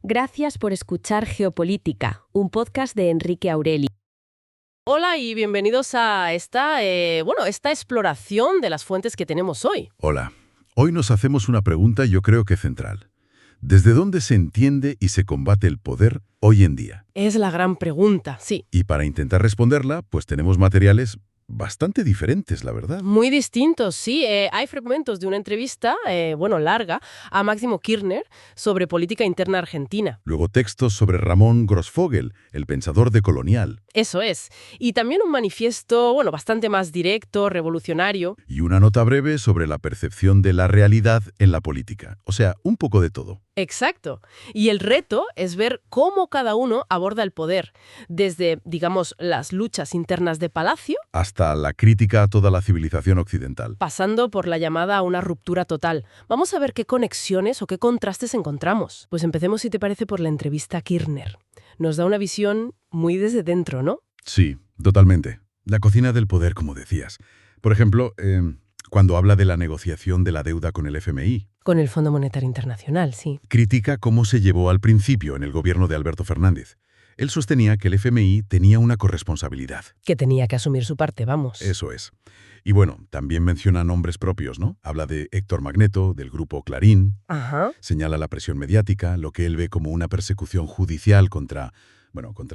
Gracias por escuchar Geopolítica, un podcast de Enrique Aureli. Hola y bienvenidos a esta exploración de las fuentes que tenemos hoy. Hola. Hoy nos hacemos una pregunta yo creo que central. ¿Desde dónde se entiende y se combate el poder hoy en día? Es la gran pregunta, sí. Y para intentar responderla, pues tenemos materiales bastante diferentes, la verdad. Muy distintos, sí. Hay fragmentos de una entrevista, larga, a Máximo Kirchner sobre política interna argentina. Luego textos sobre Ramón Grossfogel, el pensador decolonial. Eso es. Y también un manifiesto, bastante más directo, revolucionario. Y una nota breve sobre la percepción de la realidad en la política. O sea, un poco de todo. Exacto. Y el reto es ver cómo cada uno aborda el poder, desde, digamos, las luchas internas de Palacio, Hasta la crítica a toda la civilización occidental. pasando por la llamada a una ruptura total. Vamos a ver qué conexiones o qué contrastes encontramos. Pues empecemos, si te parece, por la entrevista a Kirchner. Nos da una visión muy desde dentro, ¿no? Sí, totalmente. La cocina del poder, como decías. Por ejemplo, cuando habla de la negociación de la deuda con el FMI. Con el Fondo Monetario Internacional, sí. Critica cómo se llevó al principio en el gobierno de Alberto Fernández. Él sostenía que el FMI tenía una corresponsabilidad. Que tenía que asumir su parte, vamos. Eso es. Y bueno, también menciona nombres propios, ¿no? Habla de Héctor Magneto, del grupo Clarín. Ajá. Señala la presión mediática, lo que él ve como una persecución judicial contra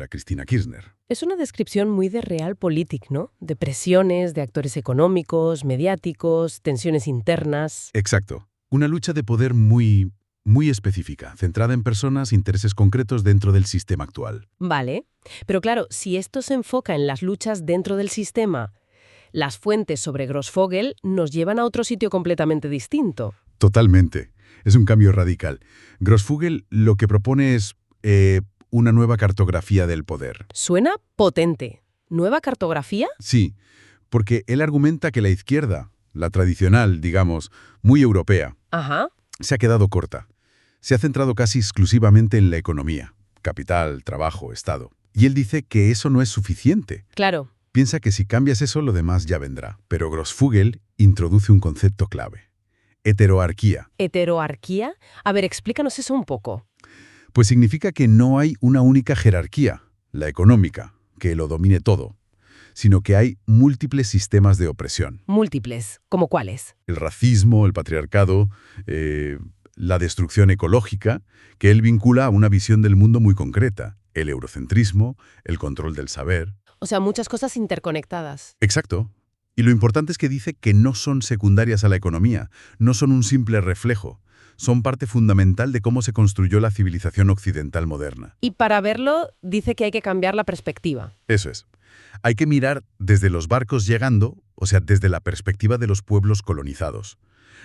Cristina Kirchner. Es una descripción muy de realpolitik, ¿no? De presiones, de actores económicos, mediáticos, tensiones internas. Exacto. Una lucha de poder muy específica, centrada en personas, intereses concretos dentro del sistema actual. Vale. Pero claro, si esto se enfoca en las luchas dentro del sistema, las fuentes sobre Grossfogel nos llevan a otro sitio completamente distinto. Totalmente. Es un cambio radical. Grossfogel lo que propone es una nueva cartografía del poder. Suena potente. ¿Nueva cartografía? Sí, porque él argumenta que la izquierda, la tradicional, digamos, muy europea, Ajá. se ha quedado corta. Se ha centrado casi exclusivamente en la economía, capital, trabajo, Estado. Y él dice que eso no es suficiente. Claro. Piensa que si cambias eso, lo demás ya vendrá. Pero Grossfogel introduce un concepto clave. Heteroarquía. ¿Heteroarquía? A ver, explícanos eso un poco. Pues significa que no hay una única jerarquía, la económica, que lo domine todo, sino que hay múltiples sistemas de opresión. Múltiples. ¿Cómo cuáles? El racismo, el patriarcado, la destrucción ecológica, que él vincula a una visión del mundo muy concreta, el eurocentrismo, el control del saber. O sea, muchas cosas interconectadas. Exacto. Y lo importante es que dice que no son secundarias a la economía, no son un simple reflejo, son parte fundamental de cómo se construyó la civilización occidental moderna. Y para verlo, dice que hay que cambiar la perspectiva. Eso es. Hay que mirar desde los barcos llegando, o sea, desde la perspectiva de los pueblos colonizados.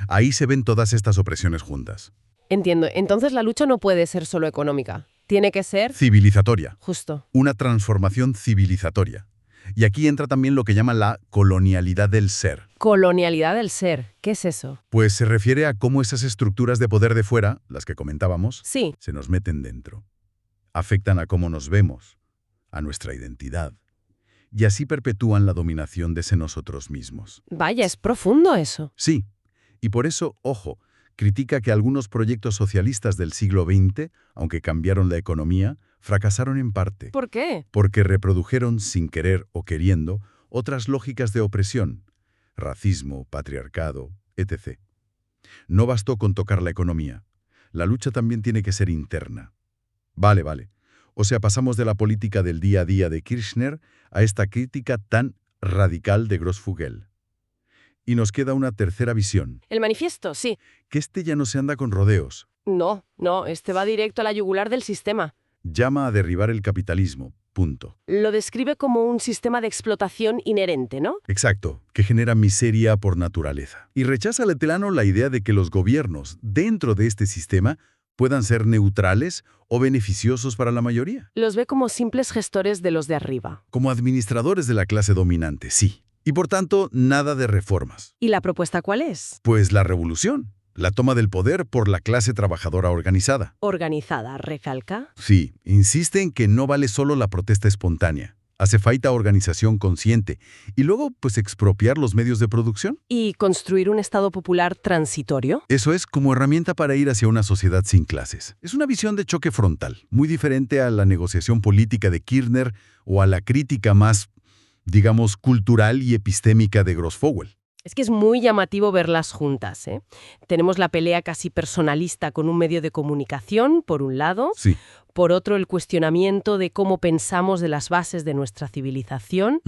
Ahí se ven todas estas opresiones juntas. Entiendo. Entonces la lucha no puede ser solo económica. Tiene que ser... Civilizatoria. Justo. Una transformación civilizatoria. Y aquí entra también lo que llaman la colonialidad del ser. Colonialidad del ser. ¿Qué es eso? Pues se refiere a cómo esas estructuras de poder de fuera, las que comentábamos, Sí. se nos meten dentro. Afectan a cómo nos vemos, a nuestra identidad. Y así perpetúan la dominación de nosotros mismos. Vaya, es profundo eso. Sí. Y por eso, ojo, critica que algunos proyectos socialistas del siglo XX, aunque cambiaron la economía, fracasaron en parte. ¿Por qué? Porque reprodujeron, sin querer o queriendo, otras lógicas de opresión, racismo, patriarcado, etc. No bastó con tocar la economía. La lucha también tiene que ser interna. Vale. O sea, pasamos de la política del día a día de Kirchner a esta crítica tan radical de Grossfogel. Y nos queda una tercera visión, El manifiesto, sí. que ya no se anda con rodeos. No, este va directo a la yugular del sistema. Llama a derribar el capitalismo, punto. Lo describe como un sistema de explotación inherente, ¿no? Exacto, que genera miseria por naturaleza. Y rechaza letelano la idea de que los gobiernos, dentro de este sistema, puedan ser neutrales o beneficiosos para la mayoría. Los ve como simples gestores de los de arriba. Como administradores de la clase dominante, sí. Y por tanto, nada de reformas. ¿Y la propuesta cuál es? Pues la revolución, la toma del poder por la clase trabajadora organizada. Organizada, recalca. Sí, insiste en que no vale solo la protesta espontánea. Hace falta organización consciente y luego, pues, expropiar los medios de producción. ¿Y construir un Estado popular transitorio? Eso es como herramienta para ir hacia una sociedad sin clases. Es una visión de choque frontal, muy diferente a la negociación política de Kirchner o a la crítica más, digamos, cultural y epistémica de Grossfogel. Es que es muy llamativo verlas juntas, ¿eh? Tenemos la pelea casi personalista con un medio de comunicación, por un lado, Sí. por otro el cuestionamiento de cómo pensamos de las bases de nuestra civilización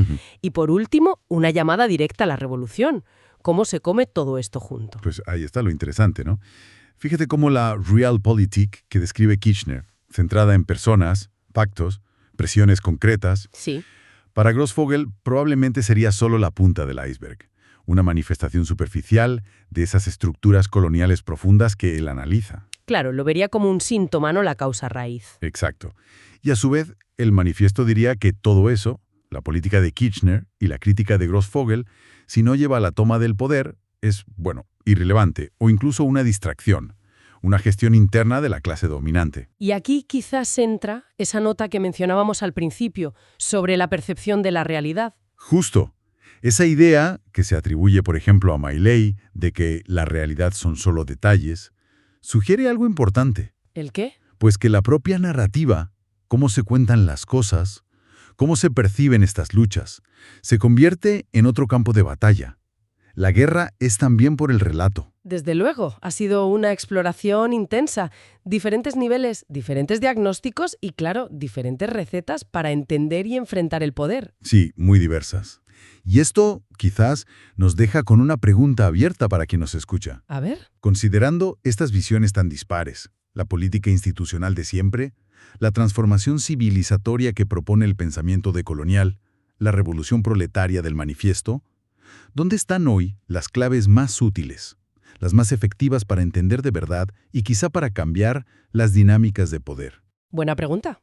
y por último una llamada directa a la revolución. ¿Cómo se come todo esto junto? Pues ahí está lo interesante, ¿no? Fíjate cómo la Realpolitik que describe Kirchner, centrada en personas, pactos, presiones concretas, Sí. para Grossfogel probablemente sería solo la punta del iceberg, una manifestación superficial de esas estructuras coloniales profundas que él analiza. Claro, lo vería como un síntoma, no la causa raíz. Exacto. Y a su vez, el manifiesto diría que todo eso, la política de Kirchner y la crítica de Grossfogel, si no lleva a la toma del poder, es, bueno, irrelevante o incluso una distracción, una gestión interna de la clase dominante. Y aquí quizás entra esa nota que mencionábamos al principio sobre la percepción de la realidad. Justo. Esa idea que se atribuye, por ejemplo, a Milley de que la realidad son solo detalles, sugiere algo importante, ¿El qué? pues que la propia narrativa, cómo se cuentan las cosas, cómo se perciben estas luchas, se convierte en otro campo de batalla. La guerra es también por el relato. Desde luego, ha sido una exploración intensa, diferentes niveles, diferentes diagnósticos y, claro, diferentes recetas para entender y enfrentar el poder. Sí, muy diversas. Y esto, quizás, nos deja con una pregunta abierta para quien nos escucha. A ver. Considerando estas visiones tan dispares, la política institucional de siempre, la transformación civilizatoria que propone el pensamiento decolonial, la revolución proletaria del manifiesto, ¿dónde están hoy las claves más útiles, las más efectivas para entender de verdad y quizá para cambiar las dinámicas de poder? Buena pregunta.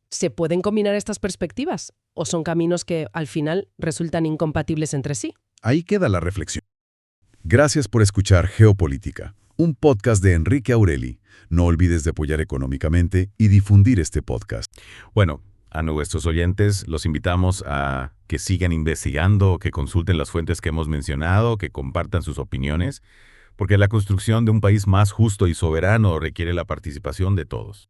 ¿Se pueden combinar estas perspectivas? ¿O son caminos que, al final, resultan incompatibles entre sí? Ahí queda la reflexión. Gracias por escuchar Geopolítica, un podcast de Enrique Aureli. No olvides de apoyar económicamente y difundir este podcast. Bueno, a nuestros oyentes los invitamos a que sigan investigando, que consulten las fuentes que hemos mencionado, que compartan sus opiniones, porque la construcción de un país más justo y soberano requiere la participación de todos.